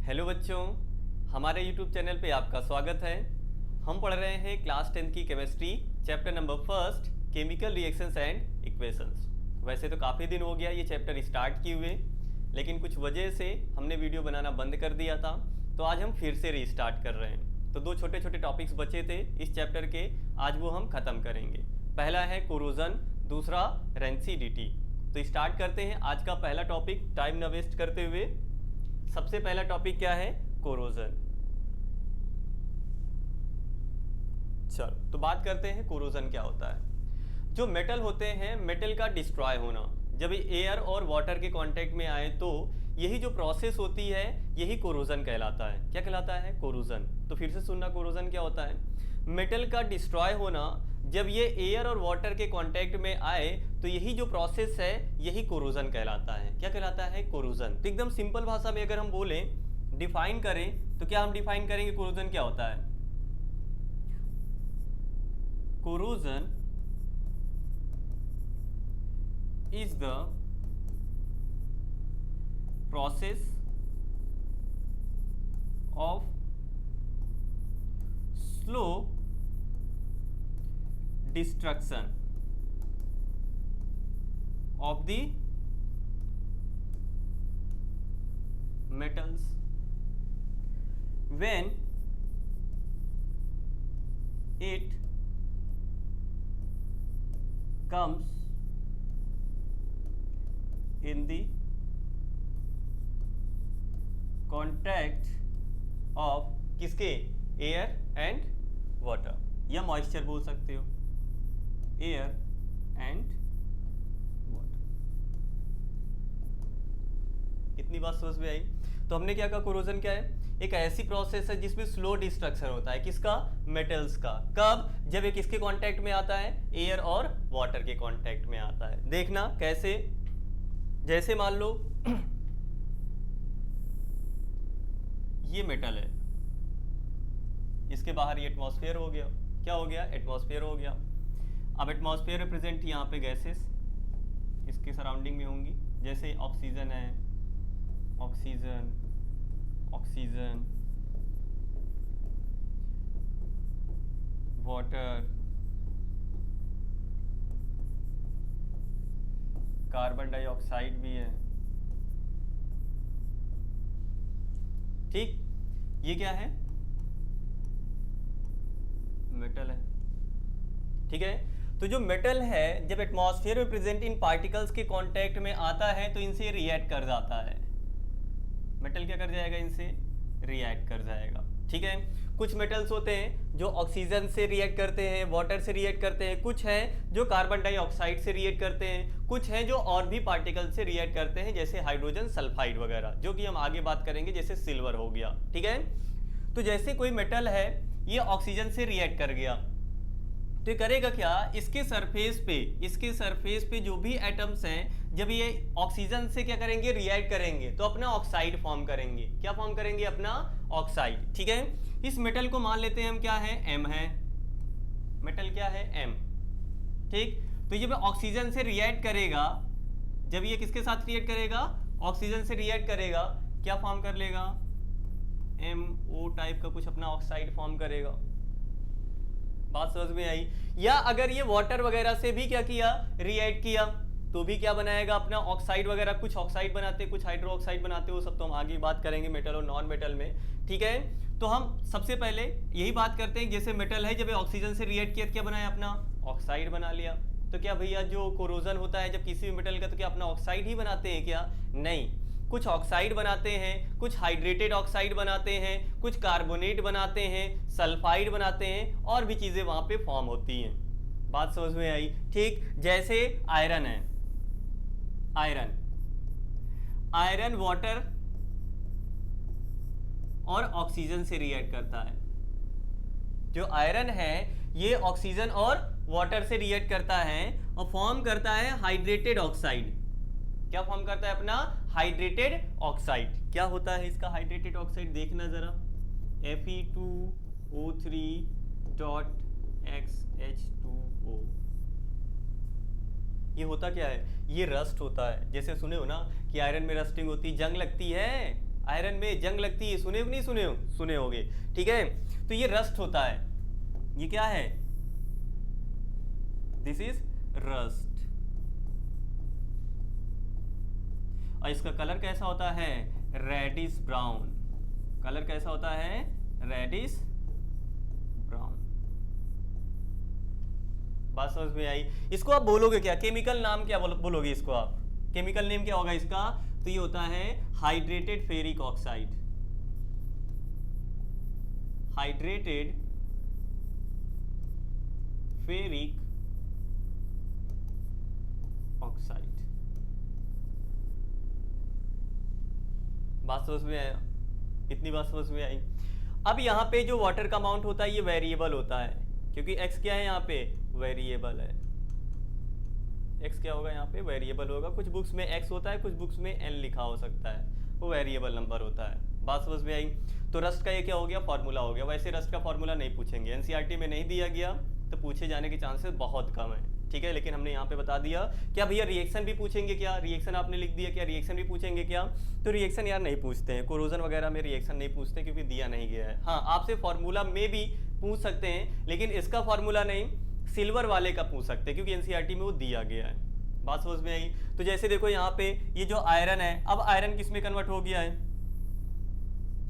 Hello बच्चों, हमारे YouTube channel पे आपका स्वागत है। हम पढ़ रहे हैं क्लास 10 की chemistry chapter number first chemical reactions and equations. वैसे तो काफ़ी दिन हो गया ये चैप्टर स्टार्ट किए हुए, लेकिन कुछ वजह से हमने वीडियो बनाना बंद कर दिया था, तो आज हम फिर से रीस्टार्ट कर रहे हैं। तो दो छोटे छोटे टॉपिक्स बचे थे इस चैप्टर के, आज वो हम ख़त्म करेंगे। पहला है कोरोजन, दूसरा रेंसिडिटी। तो स्टार्ट करते हैं आज का पहला टॉपिक टाइम न वेस्ट करते हुए। सबसे पहला टॉपिक क्या है? कोरोजन। चलो तो बात करते हैं कोरोजन क्या होता है। जो मेटल होते हैं, मेटल का डिस्ट्रॉय होना, जब एयर और वाटर के कांटेक्ट में आए तो यही जो प्रोसेस होती है यही कोरोजन कहलाता है। क्या कहलाता है? कोरोजन। तो फिर से सुनना, कोरोजन क्या होता है? मेटल का डिस्ट्रॉय होना, जब ये एयर और वाटर के कांटेक्ट में आए तो यही जो प्रोसेस है यही कोरोजन कहलाता है। क्या कहलाता है? कोरोजन। तो एकदम सिंपल भाषा में अगर हम बोलें, डिफाइन करें, तो क्या हम डिफाइन करेंगे कोरोजन क्या होता है? Corrosion is the process of slow destruction of the metals when it comes in the contact of किसके? एयर एंड वाटर, या मॉइस्चर बोल सकते हो, एयर एंड वाटर। इतनी बात समझ में आई? तो हमने क्या कहा, कोरोजन क्या है? एक ऐसी प्रोसेस है जिसमें स्लो डिस्ट्रक्शन होता है। किसका? मेटल्स का। कब? जब ये किसके कांटेक्ट में आता है? एयर और वाटर के कांटेक्ट में आता है। देखना कैसे, जैसे मान लो ये मेटल है, इसके बाहर ये एटमॉस्फेयर हो गया। क्या हो गया? एटमॉस्फेयर हो गया। अब एटमॉस्फेयर रिप्रेजेंट यहाँ पे गैसेस इसके सराउंडिंग में होंगी, जैसे ऑक्सीजन है, oxygen, oxygen, water, carbon dioxide भी है। ठीक, ये क्या है? मेटल है। ठीक है, तो जो मेटल है जब एटमॉस्फेयर में प्रेजेंट इन पार्टिकल्स के कांटेक्ट में आता है तो इनसे रिएक्ट कर जाता है। मेटल क्या कर जाएगा? इनसे रिएक्ट कर जाएगा। ठीक है, कुछ मेटल्स होते हैं जो ऑक्सीजन से रिएक्ट करते हैं, वाटर से रिएक्ट करते हैं, कुछ हैं जो कार्बन डाइऑक्साइड से रिएक्ट करते हैं, कुछ हैं जो और भी पार्टिकल से रिएक्ट करते हैं, जैसे हाइड्रोजन सल्फाइड वगैरह, जो कि हम आगे बात करेंगे, जैसे सिल्वर हो गया। ठीक है, तो जैसे कोई मेटल है ये ऑक्सीजन से रिएक्ट कर गया तो ये करेगा क्या? इसके सरफेस पे जो भी एटम्स हैं, जब ये ऑक्सीजन से क्या करेंगे? रिएक्ट करेंगे, तो अपना ऑक्साइड फॉर्म करेंगे। क्या फॉर्म करेंगे? अपना ऑक्साइड। ठीक है, इस मेटल को मान लेते हैं हम क्या है? एम है। मेटल क्या है? एम। ठीक, तो ये ऑक्सीजन से रिएक्ट करेगा, जब ये किसके साथ रिएक्ट करेगा? ऑक्सीजन से रिएक्ट करेगा, क्या फॉर्म कर लेगा? MO टाइप का कुछ अपना ऑक्साइड फॉर्म करेगा। बात समझ में आई? या अगर ये वाटर वगैरह से भी क्या किया? रिएक्ट किया, तो भी क्या बनाएगा? अपना ऑक्साइड वगैरह। कुछ ऑक्साइड बनाते, कुछ हाइड्रो ऑक्साइड बनाते, वो सब तो हम आगे बात करेंगे मेटल और नॉन मेटल में। ठीक है, तो हम सबसे पहले यही बात करते हैं, जैसे मेटल है जब ऑक्सीजन से रिएक्ट किया, क्या बनाया? अपना ऑक्साइड बना लिया। तो क्या भैया जो कोरोजन होता है जब किसी भी मेटल का, तो क्या अपना ऑक्साइड ही बनाते हैं क्या? नहीं, कुछ ऑक्साइड बनाते हैं, कुछ हाइड्रेटेड ऑक्साइड बनाते हैं, कुछ कार्बोनेट बनाते हैं, सल्फाइड बनाते हैं, और भी चीजें वहां पे फॉर्म होती हैं। बात समझ में आई? ठीक, जैसे आयरन है, आयरन वाटर और ऑक्सीजन से रिएक्ट करता है। जो आयरन है ये ऑक्सीजन और वाटर से रिएक्ट करता है और फॉर्म करता है हाइड्रेटेड ऑक्साइड। क्या फॉर्म करता है? अपना हाइड्रेटेड ऑक्साइड। क्या होता है इसका हाइड्रेटेड ऑक्साइड? देखना जरा, Fe2O3.XH2O। ये होता क्या है? ये रस्ट होता है। जैसे सुने हो ना कि आयरन में रस्टिंग होती, जंग लगती है, आयरन में जंग लगती है, सुने हो नहीं सुने हो? सुने होगे, ठीक है। तो ये रस्ट होता है, ये क्या है? This is rust. और इसका कलर कैसा होता है? Reddish brown. कलर कैसा होता है? Reddish brown. बात समझ में आई? इसको आप बोलोगे क्या? केमिकल नाम क्या बोलोगे इसको आप? केमिकल नेम क्या होगा इसका? तो ये होता है hydrated ferric oxide. Hydrated ferric oxide. बात समझ में आया? इतनी बात समझ में आई? अब यहाँ पे जो वाटर का अमाउंट होता है ये वेरिएबल होता है, क्योंकि x क्या है यहाँ पे? वेरिएबल है। x क्या होगा यहाँ पे? वेरिएबल होगा। कुछ बुक्स में x होता है, कुछ बुक्स में n लिखा हो सकता है, वो वेरिएबल नंबर होता है। बात समझ में आई? तो रस्ट का ये क्या हो गया? फॉर्मूला हो गया। वैसे रस्ट का फॉर्मूला नहीं पूछेंगे, एनसीईआरटी में नहीं दिया गया, तो पूछे जाने के चांसेस बहुत कम है, ठीक है। लेकिन हमने यहाँ पे बता दिया। क्या भैया रिएक्शन भी पूछेंगे क्या? रिएक्शन आपने लिख दिया, क्या रिएक्शन भी पूछेंगे क्या? तो रिएक्शन यार नहीं पूछते हैं, कोरोजन वगैरह में रिएक्शन नहीं पूछते क्योंकि दिया नहीं गया है। हाँ, आपसे फॉर्मूला में भी पूछ सकते हैं, लेकिन इसका फॉर्मूला नहीं, सिल्वर वाले का पूछ सकते हैं, क्योंकि एनसीईआरटी में वो दिया गया है। बात समझ में आई? तो जैसे देखो यहाँ पे ये जो आयरन है, अब आयरन किस में कन्वर्ट हो गया है?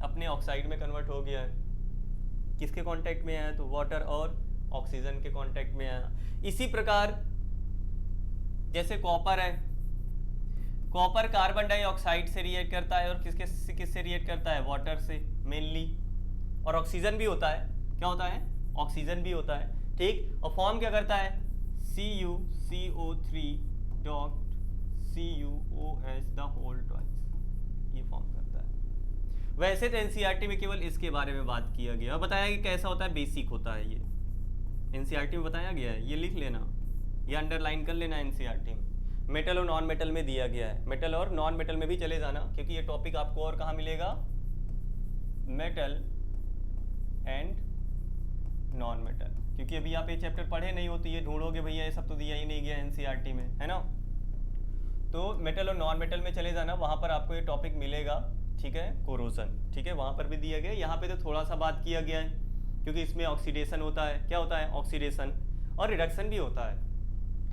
अपने ऑक्साइड में कन्वर्ट हो गया है। किसके कांटेक्ट में आया? तो वाटर और ऑक्सीजन के कांटेक्ट में आया। इसी प्रकार जैसे कॉपर है, कॉपर कार्बन डाइऑक्साइड से रिएक्ट करता है और किससे रिएक्ट करता है? वाटर से मेनली। और ऑक्सीजन भी होता है, क्या होता है? ऑक्सीजन भी होता है, ठीक। और फॉर्म क्या करता है? CuCO3 dot CuOH the whole twice, ये फॉर्म करता है। वैसे तो एनसीईआरटी में केवल इसके बारे में बात किया गया, बताया कि कैसा होता है, बेसिक होता है। ये एनसीईआरटी में बताया गया है, ये लिख लेना, ये अंडरलाइन कर लेना एनसीईआरटी में। मेटल और नॉन मेटल में दिया गया है, मेटल और नॉन मेटल में भी चले जाना, क्योंकि ये टॉपिक आपको और कहाँ मिलेगा? Metal and non metal. क्योंकि अभी आप ये चैप्टर पढ़े नहीं हो तो ये ढूंढोगे भैया ये सब तो दिया ही नहीं गया एनसीईआरटी में, है ना। तो मेटल और नॉन मेटल में चले जाना, वहां पर आपको ये टॉपिक मिलेगा, ठीक है। कोरोजन, ठीक है, वहां पर भी दिया गया। यहाँ पे तो थोड़ा सा बात किया गया है, क्योंकि इसमें ऑक्सीडेशन होता है। क्या होता है? ऑक्सीडेशन। और रिडक्शन भी होता है,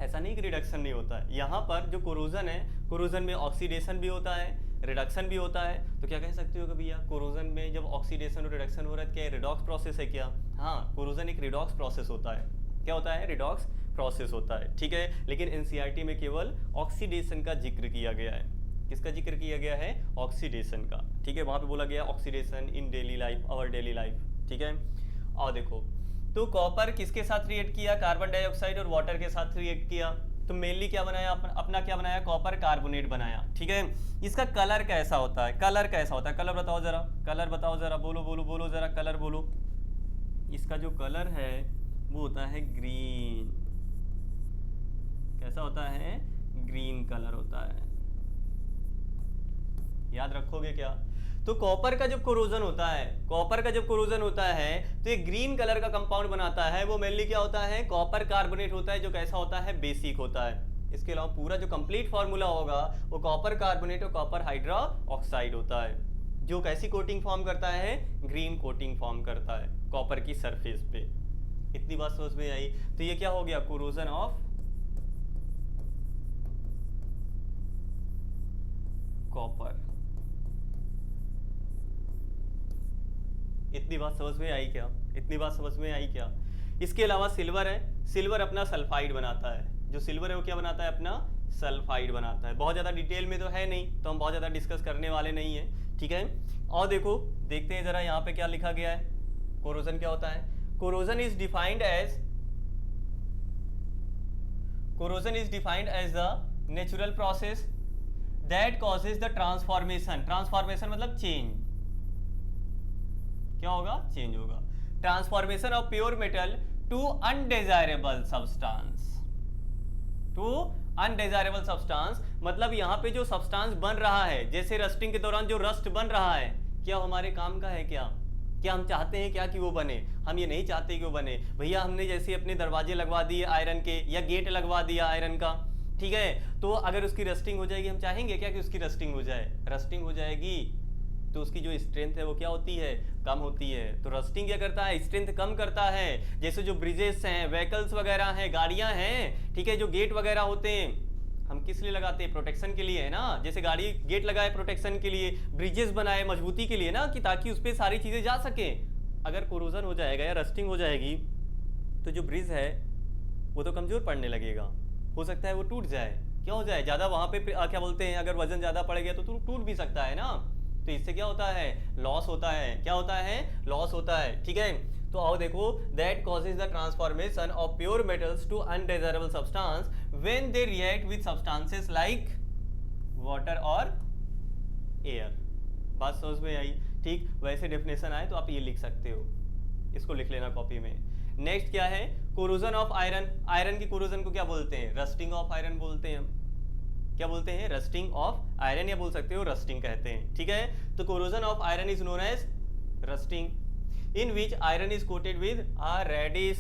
ऐसा नहीं कि रिडक्शन नहीं होता है। यहाँ पर जो कोरोजन है, कोरोजन में ऑक्सीडेशन भी होता है, रिडक्शन भी होता है। तो क्या कह सकते हो कि भैया कोरोजन में जब ऑक्सीडेशन और रिडक्शन हो रहा है, क्या रिडॉक्स प्रोसेस है क्या? हाँ, कोरोजन एक रिडॉक्स प्रोसेस होता है। क्या होता है? रिडॉक्स प्रोसेस होता है, ठीक है। लेकिन एनसीईआरटी में केवल ऑक्सीडेशन का जिक्र किया गया है। किसका जिक्र किया गया है? ऑक्सीडेशन का, ठीक है। वहां पे बोला गया oxidation in daily life, our daily life, ठीक है। और देखो, तो कॉपर किसके साथ रिएक्ट किया? कार्बन डाइऑक्साइड और वाटर के साथ रिएक्ट किया। तो मेनली क्या बनाया? अपना क्या बनाया? कॉपर कार्बोनेट बनाया, ठीक है। इसका कलर कैसा होता है? कलर कैसा होता है? कलर बताओ जरा, कलर बताओ जरा, बोलो बोलो बोलो जरा, कलर बोलो। इसका जो कलर है वो होता है ग्रीन। कैसा होता है? ग्रीन कलर होता है। याद रखोगे क्या? तो कॉपर का जब कोरोजन होता है, कॉपर का जब कोरोजन होता है तो ये ग्रीन कलर का कंपाउंड बनाता है। वो मेनली क्या होता है? कॉपर कार्बोनेट होता है, जो कैसा होता है? बेसिक होता है। इसके अलावा पूरा जो कंप्लीट फार्मूला होगा वो कॉपर कार्बोनेट और कॉपर हाइड्रा ऑक्साइड होता है, जो कैसी कोटिंग फॉर्म करता है? ग्रीन कोटिंग फॉर्म करता है कॉपर की सरफेस पे। इतनी बात समझ में आई? तो ये क्या हो गया? Corrosion of copper. इतनी बात समझ में आई क्या? इतनी बात समझ में आई क्या? इसके अलावा सिल्वर है, सिल्वर अपना सल्फाइड बनाता है। जो सिल्वर है वो क्या बनाता है? अपना सल्फाइड बनाता है। बहुत ज़्यादा डिटेल में तो है नहीं, तो हम बहुत ज़्यादा डिस्कस करने वाले नहीं है, ठीक है। और देखो, देखते हैं ज़रा यहाँ पे क्या लिखा गया है। कोरोजन क्या होता है? Corrosion is defined as the natural process that causes the transformation. Transformation मतलब चेंज। क्या होगा? चेंज होगा। Transformation of pure metal to undesirable substance. To undesirable substance मतलब यहाँ पे जो सब्सटेंस बन रहा है, जैसे रस्टिंग के दौरान जो रस्ट बन रहा है, क्या हमारे काम का है? क्या हम चाहते हैं क्या कि वो बने? हम ये नहीं चाहते कि वो बने। भैया हमने जैसे अपने दरवाजे लगवा दिए आयरन के, या गेट लगवा दिया आयरन का, ठीक है, तो अगर उसकी रस्टिंग हो जाएगी, हम चाहेंगे क्या कि उसकी रस्टिंग हो जाए? रस्टिंग हो जाएगी तो उसकी जो स्ट्रेंथ है वो क्या होती है, कम होती है। तो रस्टिंग क्या करता है, स्ट्रेंथ कम करता है। जैसे जो ब्रिजेस हैं, व्हीकल्स वगैरह हैं, गाड़ियां हैं, ठीक है, जो गेट वगैरह होते हैं, हम किस लिए लगाते हैं, प्रोटेक्शन के लिए है ना। जैसे गाड़ी गेट लगाए प्रोटेक्शन के लिए, ब्रिजेस बनाए मजबूती के लिए ना, कि ताकि उस पर सारी चीजें जा सके। अगर कोरोजन हो जाएगा या रस्टिंग हो जाएगी तो जो ब्रिज है वो तो कमजोर पड़ने लगेगा, हो सकता है वो टूट जाए। क्या हो जाए, ज़्यादा वहाँ पे क्या बोलते हैं, अगर वजन ज़्यादा पड़ गया तो टूट भी सकता है ना। तो इससे क्या होता है, लॉस होता है। क्या होता है, लॉस होता है। ठीक है, तो आओ देखो, that causes the transformation of pure metals to undesirable substance when they react with substances like water और एयर। बात समझ में आई। ठीक, वैसे डेफिनेशन आए तो आप ये लिख सकते हो, इसको लिख लेना कॉपी में। नेक्स्ट क्या है, कोरोजन ऑफ आयरन। आयरन की कोरोजन को क्या बोलते हैं, रस्टिंग ऑफ आयरन बोलते हैं हम। क्या बोलते हैं, रस्टिंग ऑफ आयरन, या बोल सकते हो रस्टिंग कहते हैं। ठीक है, तो corrosion of iron is known as rusting, in which iron is coated with a reddish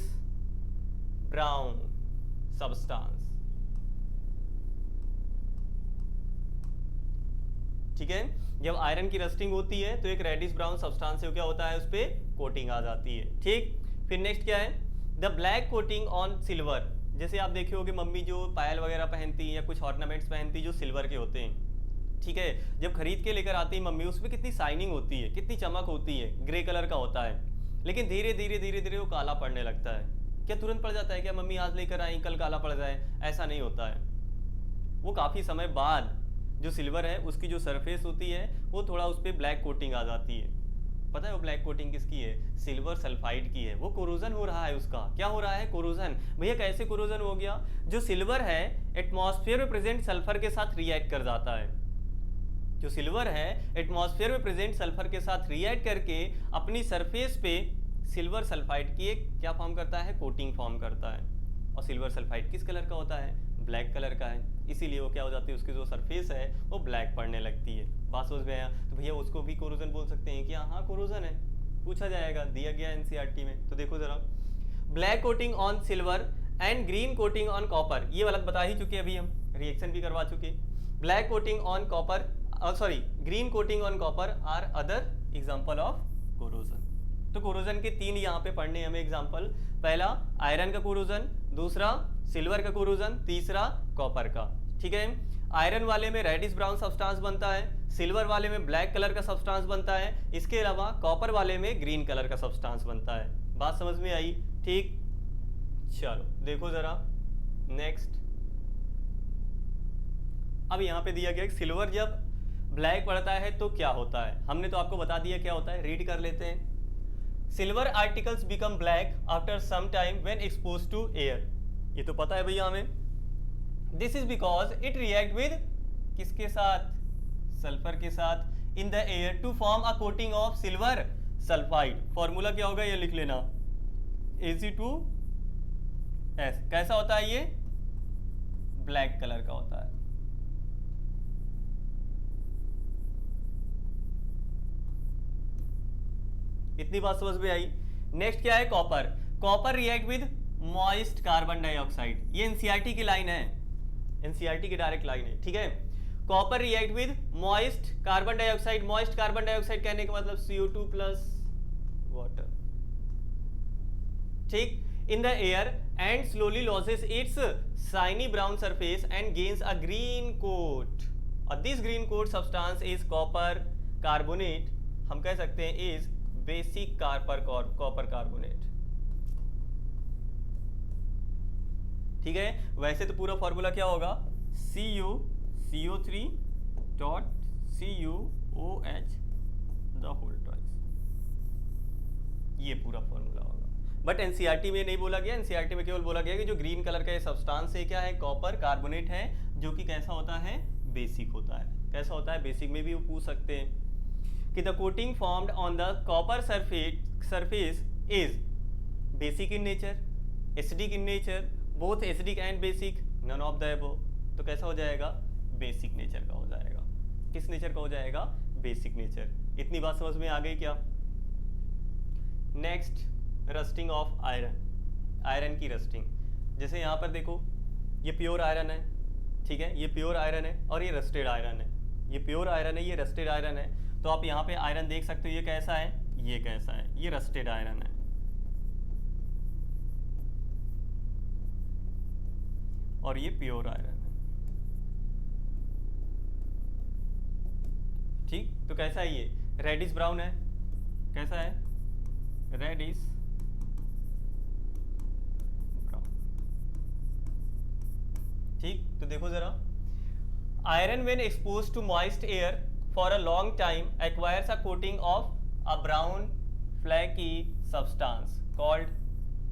brown substance. ठीक है, जब आयरन की रस्टिंग होती है तो एक रेडिश ब्राउन सब्सटेंस से क्या होता है, उस पर कोटिंग आ जाती है। ठीक, फिर नेक्स्ट क्या है, the black coating on silver. जैसे आप देखे होगे मम्मी जो पायल वगैरह पहनती है या कुछ ऑर्नामेंट्स पहनती है जो सिल्वर के होते हैं। ठीक है, जब खरीद के लेकर आती है मम्मी, उसमें कितनी शाइनिंग होती है, कितनी चमक होती है, ग्रे कलर का होता है। लेकिन धीरे धीरे धीरे धीरे वो काला पड़ने लगता है। क्या तुरंत पड़ जाता है, क्या मम्मी आज लेकर आई कल काला पड़ जाए, ऐसा नहीं होता है। वो काफ़ी समय बाद जो सिल्वर है उसकी जो सरफेस होती है वो थोड़ा उस पर ब्लैक कोटिंग आ जाती है। पता है वो ब्लैक कोटिंग किसकी है, सिल्वर सल्फाइड की है। वो कोरोजन हो रहा है उसका। क्या हो रहा है, कोरोजन। भैया कैसे कोरोजन हो गया, जो सिल्वर है एटमॉस्फेयर में प्रेजेंट सल्फर के साथ रिएक्ट कर जाता है। जो सिल्वर है एटमॉस्फेयर में प्रेजेंट सल्फर के साथ रिएक्ट करके अपनी सरफेस पे सिल्वर सल्फाइड की एक क्या फॉर्म करता है, कोटिंग फॉर्म करता है। और सिल्वर सल्फाइड किस कलर का होता है, ब्लैक कलर का है। इसीलिए वो क्या हो जाती है, उसकी जो सरफेस है वो ब्लैक पड़ने लगती है। बात समझ में आया। तो भैया उसको भी कोरोजन बोल सकते हैं क्या, हाँ कोरोजन है, पूछा जाएगा, दिया गया एनसीईआरटी में। तो देखो जरा, black coating on silver and green coating on copper, ये वाला बता ही चुके अभी हम, रिएक्शन भी करवा चुके। Black coating on copper, sorry green coating on copper are other example of corrosion. तो कोरोजन के तीन यहाँ पे पढ़ने हमें एग्जाम्पल। पहला आयरन का कोरोजन, दूसरा सिल्वर का कोरोजन, तीसरा कॉपर का। ठीक है, आयरन वाले में रेडिश ब्राउन सब्सटेंस बनता है, सिल्वर वाले में ब्लैक कलर का सब्सटेंस बनता है, इसके अलावा कॉपर वाले में ग्रीन कलर का सब्सटेंस बनता है। बात समझ में आई। ठीक, चलो देखो जरा नेक्स्ट। अब यहाँ पे दिया गया सिल्वर जब ब्लैक पड़ता है तो क्या होता है, हमने तो आपको बता दिया क्या होता है, रीड कर लेते हैं। Silver articles become black after some time when expose to air, ये तो पता है भैया हमें। This is because it react with किसके साथ, सल्फर के साथ in the air to form a coating of silver sulphide. Formula क्या होगा ये लिख लेना, Ag2S। कैसा होता है ये, ब्लैक कलर का होता है। इतनी बात समझ में आई। नेक्स्ट क्या है, copper. Copper react with moist carbon dioxide, ये एनसीईआरटी की लाइन है, एनसीईआरटी की डायरेक्ट लाइन है। ठीक है, copper react with moist carbon dioxide. Moist carbon dioxide कहने का मतलब CO2 प्लस वाटर। ठीक, in the air and slowly loses its shiny brown surface and gains a green coat, और this green coat substance is copper carbonate. हम कह सकते हैं is basic copper carbonate. ठीक है, वैसे तो पूरा फॉर्मूला क्या होगा, CuCO3 dot CuOH the whole twice, ये पूरा फॉर्मूला होगा। बट एनसीईआरटी में नहीं बोला गया, एनसीईआरटी में केवल बोला गया कि जो ग्रीन कलर का ये सब्सटेंस है क्या है, कॉपर कार्बोनेट है, जो कि कैसा होता है, बेसिक होता है। कैसा होता है, बेसिक में भी वो पूछ सकते हैं कि the coating formed on the copper surface is basic in nature, acidic in nature, both acidic and basic, none of the above. तो कैसा हो जाएगा, बेसिक नेचर का हो जाएगा। किस नेचर का हो जाएगा, बेसिक नेचर। इतनी बात समझ में आ गई क्या। Next, rusting of iron. Iron की रस्टिंग, जैसे यहाँ पर देखो ये प्योर आयरन है, ठीक है, ये प्योर आयरन है और ये रस्टेड आयरन है। ये प्योर आयरन है, ये रस्टेड आयरन है। तो तो आप यहाँ पे आयरन देख सकते हो, ये कैसा है, ये कैसा है, ये रस्टेड आयरन है, और ये प्योर आयरन है। ठीक, तो कैसा है ये, रेडिश ब्राउन है, कैसा है, रेडिश ब्राउन। ठीक, तो देखो जरा, iron when exposed to moist air for a long time acquires a coating of a brown flaky substance called,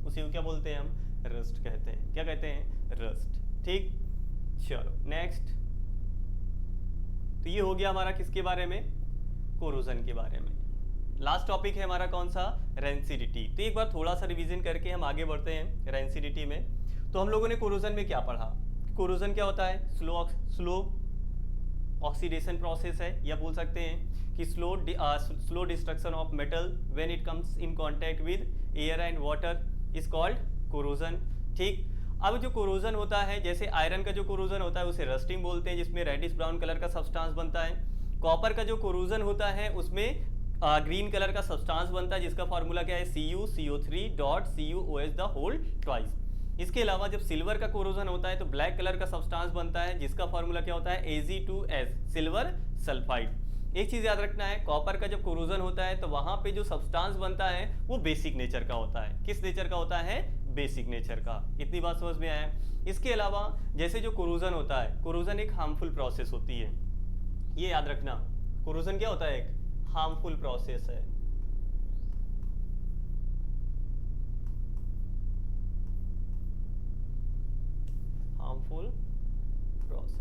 उसी को क्या बोलते हैं हम, रस्ट कहते हैं। क्या कहते हैं, रस्ट। ठीक, चलो नेक्स्ट। तो ये हो गया हमारा किसके बारे में, कोरोजन के बारे में। लास्ट टॉपिक है हमारा कौन सा, रेंसिडिटी। तो एक बार थोड़ा सा रिवीजन करके हम आगे बढ़ते हैं रेंसिडिटी में। तो हम लोगों ने कोरोजन में क्या पढ़ा, कोरोजन क्या होता है, स्लो ऑक्सीडेशन प्रोसेस है, या बोल सकते हैं कि slow destruction of metal when it comes in contact with air and water is called corrosion. ठीक, अब जो कोरोजन होता है, जैसे आयरन का जो कोरोजन होता है उसे रस्टिंग बोलते हैं, जिसमें रेडिश ब्राउन कलर का सब्सटेंस बनता है। कॉपर का जो कोरोजन होता है उसमें ग्रीन कलर का सब्सटेंस बनता है, जिसका फॉर्मूला क्या है, CuCO3.CuOH द होल ट्वाइस। इसके अलावा जब सिल्वर का कोरोजन होता है तो ब्लैक कलर का सब्सटेंस बनता है, जिसका फॉर्मूला क्या होता है, Ag2S सिल्वर सल्फाइड। एक चीज याद रखना है, कॉपर का जब कोरोजन होता है तो वहां पे जो सब्सटेंस बनता है वो बेसिक नेचर का होता है। किस नेचर का होता है, बेसिक नेचर का। इतनी बात समझ में आया। इसके अलावा जैसे जो कोरोजन होता है, कोरोजन एक हार्मफुल प्रोसेस होती है, ये याद रखना, कोरोजन क्या होता है, एक हार्मफुल प्रोसेस है। हार्मफुल प्रोसेस,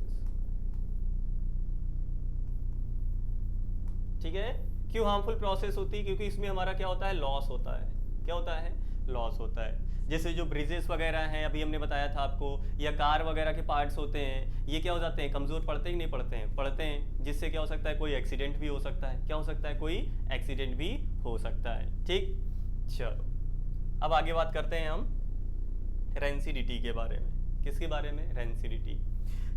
ठीक है। क्यों हार्मफुल प्रोसेस होती है, क्योंकि इसमें हमारा क्या होता है, लॉस होता है। क्या होता है, लॉस होता है। जैसे जो ब्रिजेस वगैरह हैं, अभी हमने बताया था आपको, या कार वगैरह के पार्ट्स होते हैं, ये क्या हो जाते हैं, कमज़ोर पड़ते हैं कि नहीं पड़ते हैं, पड़ते हैं, जिससे क्या हो सकता है, कोई एक्सीडेंट भी हो सकता है। क्या हो सकता है, कोई एक्सीडेंट भी हो सकता है। ठीक, चलो अब आगे बात करते हैं हम रेंसिडिटी के बारे में। किसके बारे में, रेंसिडिटी।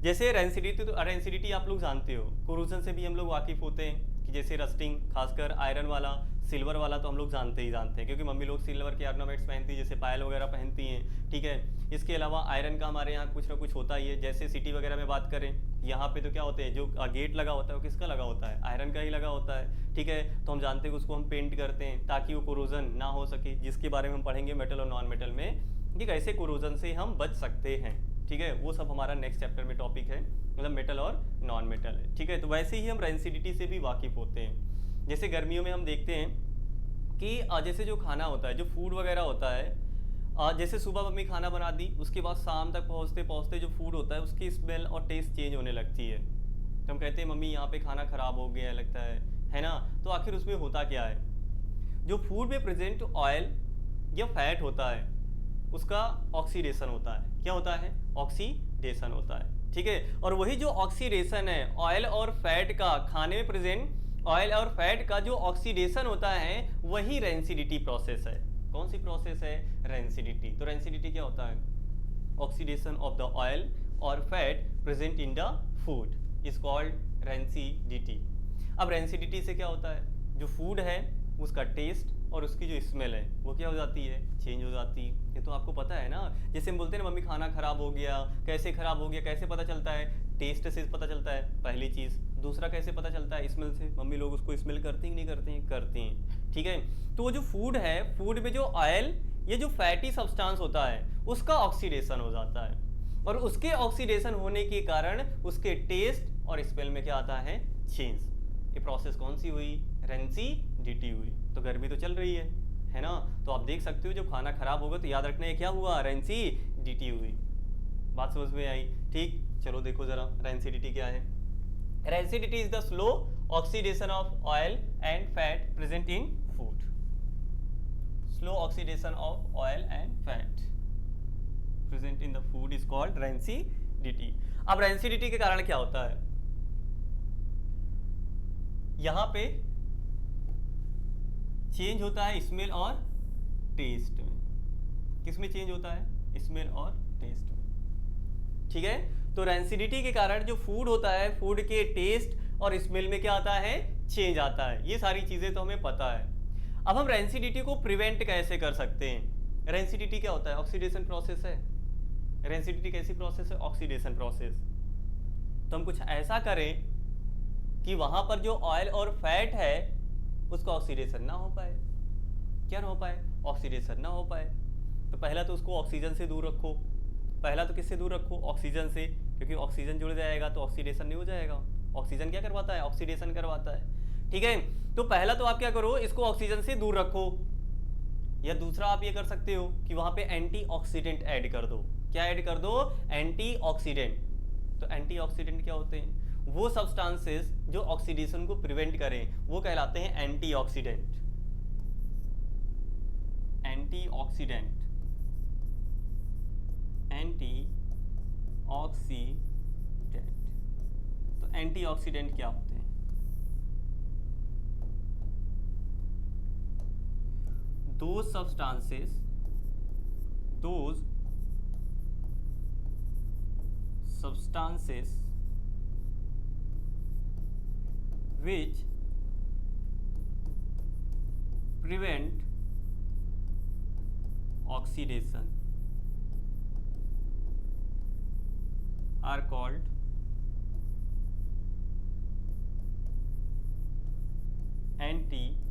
जैसे रेंसिडिटी, तो रेंसिडिटी आप लोग जानते हो, कोरोजन से भी हम लोग वाकिफ होते हैं कि जैसे रस्टिंग, खासकर आयरन वाला, सिल्वर वाला तो हम लोग जानते हैं, क्योंकि मम्मी लोग सिल्वर के ऑर्नामेंट्स पहनती हैं, जैसे पायल वगैरह पहनती हैं। ठीक है, इसके अलावा आयरन का हमारे यहाँ कुछ ना कुछ होता ही है। जैसे सिटी वगैरह में बात करें, यहाँ पे तो क्या होते हैं, जो गेट लगा होता है वो किसका लगा होता है, आयरन का ही लगा होता है। ठीक है, तो हम जानते हैं कि उसको हम पेंट करते हैं ताकि वो कोरोजन ना हो सके, जिसके बारे में हम पढ़ेंगे मेटल और नॉन मेटल में, कि कैसे कोरोजन से हम बच सकते हैं। ठीक है, वो सब हमारा नेक्स्ट चैप्टर में टॉपिक है, मतलब मेटल और नॉन मेटल है। ठीक है, तो वैसे ही हम रेंसिडिटी से भी वाकिफ होते हैं। जैसे गर्मियों में हम देखते हैं कि जैसे जो खाना होता है, जो फूड वगैरह होता है, जैसे सुबह मम्मी खाना बना दी, उसके बाद शाम तक पहुँचते पहुँचते जो फूड होता है उसकी स्मेल और टेस्ट चेंज होने लगती है। तो हम कहते हैं मम्मी यहाँ पे खाना ख़राब हो गया लगता है ना। तो आखिर उसमें होता क्या है, जो फूड में प्रेजेंट ऑयल या फैट होता है उसका ऑक्सीडेशन होता है। क्या होता है, ऑक्सीडेशन होता है। ठीक है, और वही जो ऑक्सीडेशन है ऑयल और फैट का, खाने में प्रेजेंट ऑयल और फैट का जो ऑक्सीडेशन होता है वही रेंसिडिटी प्रोसेस है। कौन सी प्रोसेस है, रेंसिडिटी। तो रेंसिडिटी क्या होता है, ऑक्सीडेशन ऑफ द ऑयल और fat present in the food is called rancidity. अब रेंसिडिटी से क्या होता है, जो फूड है उसका टेस्ट और उसकी जो स्मेल है वो क्या हो जाती है, चेंज हो जाती है। ये तो आपको पता है ना, जैसे हम बोलते हैं ना मम्मी खाना खराब हो गया, कैसे खराब हो गया, कैसे पता चलता है, टेस्ट से पता चलता है पहली चीज़। दूसरा कैसे पता चलता है, स्मेल से। मम्मी लोग उसको स्मेल करती हैं कि नहीं करती हैं, करती हैं। ठीक है, तो वो जो फूड है, फूड में जो ऑयल, ये जो फैटी सब्सटेंस होता है उसका ऑक्सीडेशन हो जाता है, और उसके ऑक्सीडेशन होने के कारण उसके टेस्ट और स्मेल में क्या आता है, चेंज। ये प्रोसेस कौन सी हुई, रेंसिडिटी हुई। तो गर्मी तो चल रही है ना, तो आप देख सकते हो जब खाना खराब होगा तो याद रखना है क्या हुआ, रेंसिडिटी हुई। बात समझ में आई। ठीक, चलो देखो जरा रेंसिडिटी क्या है। Rancidity is the slow oxidation of oil and fat present in food. Slow oxidation of oil and fat present in the food is called rancidity. अब रेंसिडिटी के कारण क्या होता है, यहां पे चेंज होता है स्मेल और टेस्ट में। किसमें चेंज होता है, स्मेल और टेस्ट में। ठीक है, तो रेंसिडिटी के कारण जो फूड होता है, फूड के टेस्ट और स्मेल में क्या आता है, चेंज आता है, ये सारी चीजें तो हमें पता है। अब हम रेंसिडिटी को प्रिवेंट कैसे कर सकते हैं? रेंसिडिटी क्या होता है? ऑक्सीडेशन प्रोसेस है। रेंसिडिटी कैसी प्रोसेस है? Oxidation process. तो हम कुछ ऐसा करें कि वहां पर जो ऑयल और फैट है उसका ऑक्सीडेशन ना हो पाए। क्या ना हो पाए? ऑक्सीडेशन ना हो पाए। तो पहला तो उसको ऑक्सीजन से दूर रखो। पहला तो किससे दूर रखो? ऑक्सीजन से, क्योंकि ऑक्सीजन जुड़ जाएगा तो ऑक्सीडेशन नहीं हो जाएगा। ऑक्सीजन क्या करवाता है? ऑक्सीडेशन करवाता है। ठीक है, तो पहला तो आप क्या करो, इसको ऑक्सीजन से दूर रखो। या दूसरा आप ये कर सकते हो कि वहां पे एंटीऑक्सीडेंट ऐड कर दो। क्या ऐड कर दो? एंटीऑक्सीडेंट। तो एंटीऑक्सीडेंट क्या होते हैं? वो सब्सटेंसेस जो ऑक्सीडेशन को प्रिवेंट करें वो कहलाते हैं एंटीऑक्सीडेंट। Antioxidant, antioxidant. तो एंटीऑक्सीडेंट क्या होते हैं? those substances which prevent oxidation are called antioxidant.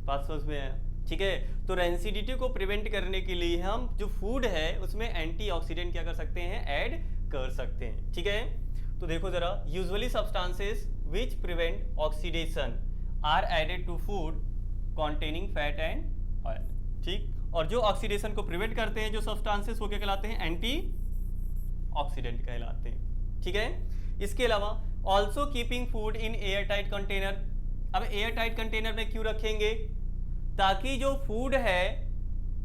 बात समझ में है? ठीक है, तो रेंसिडिटी को प्रिवेंट करने के लिए हम जो फूड है उसमें एंटीऑक्सीडेंट क्या कर सकते हैं? ऐड कर सकते हैं। ठीक है, तो देखो जरा, usually substances which prevent oxidation are added to food containing fat and oil. ठीक, और जो ऑक्सीडेशन को प्रिवेंट करते हैं जो सब्सटेंसेस वो क्या कहलाते हैं? एंटीऑक्सीडेंट कहलाते हैं। ठीक है, इसके अलावा also keeping food in air tight container. अब एयर टाइट कंटेनर में क्यों रखेंगे? ताकि जो फूड है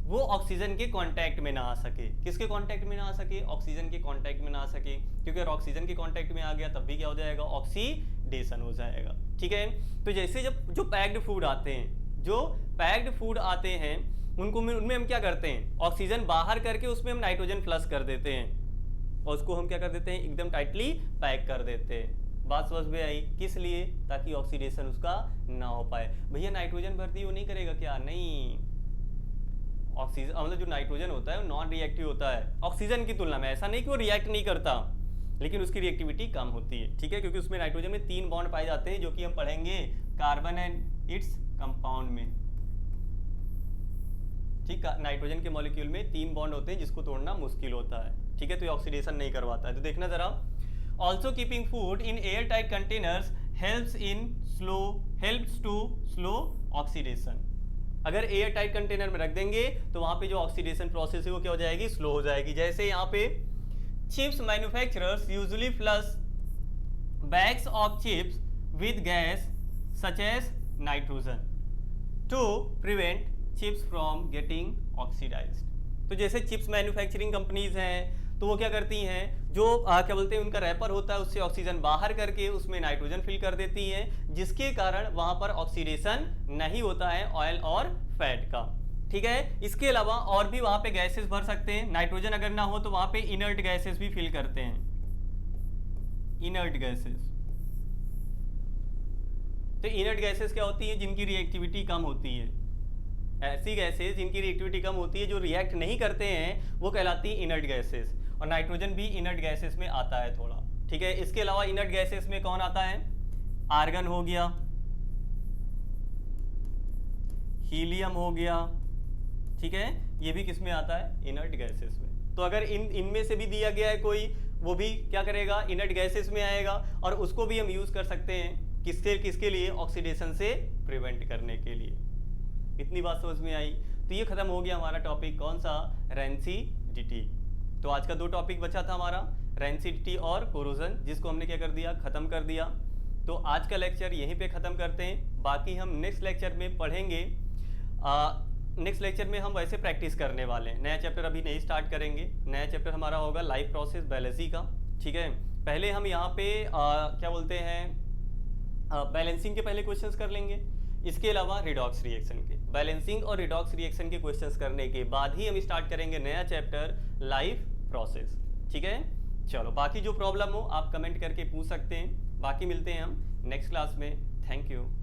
वो ऑक्सीजन के कांटेक्ट में ना आ सके। किसके कांटेक्ट में ना आ सके? ऑक्सीजन के कांटेक्ट में ना आ सके, क्योंकि अगर ऑक्सीजन के कांटेक्ट में आ गया तब भी क्या हो जाएगा? ऑक्सीडेशन हो जाएगा। ठीक है, तो जैसे जब जो पैक्ड फूड आते हैं, जो पैक्ड फूड आते हैं उनमें हम क्या करते हैं? ऑक्सीजन बाहर करके उसमें हम नाइट्रोजन प्लस कर देते हैं और उसको हम क्या कर देते हैं? एकदम टाइटली पैक कर देते हैं। बात समझ में आई? किस लिए? ताकि ऑक्सीडेशन उसका ना हो पाए। भैया नाइट्रोजन भर्ती वो नहीं करेगा क्या? नहीं, ऑक्सीजन मतलब जो नाइट्रोजन होता है वो नॉन रिएक्टिव होता है ऑक्सीजन की तुलना में। ऐसा नहीं कि वो रिएक्ट नहीं करता, लेकिन उसकी रिएक्टिविटी कम होती है। ठीक है, क्योंकि उसमें नाइट्रोजन में 3 बॉन्ड पाए जाते हैं जो कि हम पढ़ेंगे कार्बन एंड इट्स कंपाउंड में। ठीक है, नाइट्रोजन के मॉलिक्यूल में 3 बॉन्ड होते हैं जिसको तोड़ना मुश्किल होता है। ठीक है, तो ये ऑक्सीडेशन नहीं करवाता है। तो देखना जरा, also keeping food in air tight containers helps to slow oxidation. अगर एयर टाइट कंटेनर में रख देंगे तो वहां पे जो ऑक्सीडेशन प्रोसेस है वो क्या हो जाएगी? स्लो हो जाएगी। जैसे यहाँ पे chips manufacturers usually flush bags of chips with gas such as nitrogen to prevent chips from getting oxidized. तो जैसे चिप्स मैन्युफैक्चरिंग कंपनीज हैं तो वो क्या करती हैं, जो क्या बोलते हैं उनका रैपर होता है उससे ऑक्सीजन बाहर करके उसमें नाइट्रोजन फिल कर देती हैं, जिसके कारण वहां पर ऑक्सीडेशन नहीं होता है ऑयल और फैट का। ठीक है, इसके अलावा और भी वहां पे गैसेस भर सकते हैं। नाइट्रोजन अगर ना हो तो वहां पे इनर्ट गैसेस भी फिल करते हैं, इनर्ट गैसेस। तो इनर्ट गैसेस क्या होती है? जिनकी रिएक्टिविटी कम होती है। ऐसी गैसेस जिनकी रिएक्टिविटी कम होती है, जो रिएक्ट नहीं करते हैं, वो कहलाती है इनर्ट गैसेस। और नाइट्रोजन भी इनर्ट गैसेस में आता है थोड़ा। ठीक है, इसके अलावा इनर्ट गैसेस में कौन आता है? आर्गन हो गया, हीलियम हो गया। ठीक है, ये भी किस में आता है? इनर्ट गैसेस में। तो अगर इनमें से भी दिया गया है कोई, वो भी क्या करेगा? इनर्ट गैसेस में आएगा, और उसको भी हम यूज कर सकते हैं किसके लिए? ऑक्सीडेशन से प्रिवेंट करने के लिए। इतनी बात समझ में आई? तो ये खत्म हो गया हमारा टॉपिक, कौन सा? रेंसिडिटी। तो आज का 2 टॉपिक बचा था हमारा, रेंसिडिटी और कोरोजन, जिसको हमने क्या कर दिया? खत्म कर दिया। तो आज का लेक्चर यहीं पे खत्म करते हैं, बाकी हम नेक्स्ट लेक्चर में पढ़ेंगे। नेक्स्ट लेक्चर में हम वैसे प्रैक्टिस करने वाले हैं, नया चैप्टर अभी नहीं स्टार्ट करेंगे। नया चैप्टर हमारा होगा लाइफ प्रोसेस बायोलॉजी का। ठीक है, पहले हम यहाँ पे क्या बोलते हैं, बैलेंसिंग के पहले क्वेश्चंस कर लेंगे। इसके अलावा रिडॉक्स रिएक्शन के, बैलेंसिंग और रिडॉक्स रिएक्शन के क्वेश्चंस करने के बाद ही हम स्टार्ट करेंगे नया चैप्टर लाइफ प्रोसेस। ठीक है, चलो, बाकी जो प्रॉब्लम हो आप कमेंट करके पूछ सकते हैं। बाकी मिलते हैं हम नेक्स्ट क्लास में। Thank you.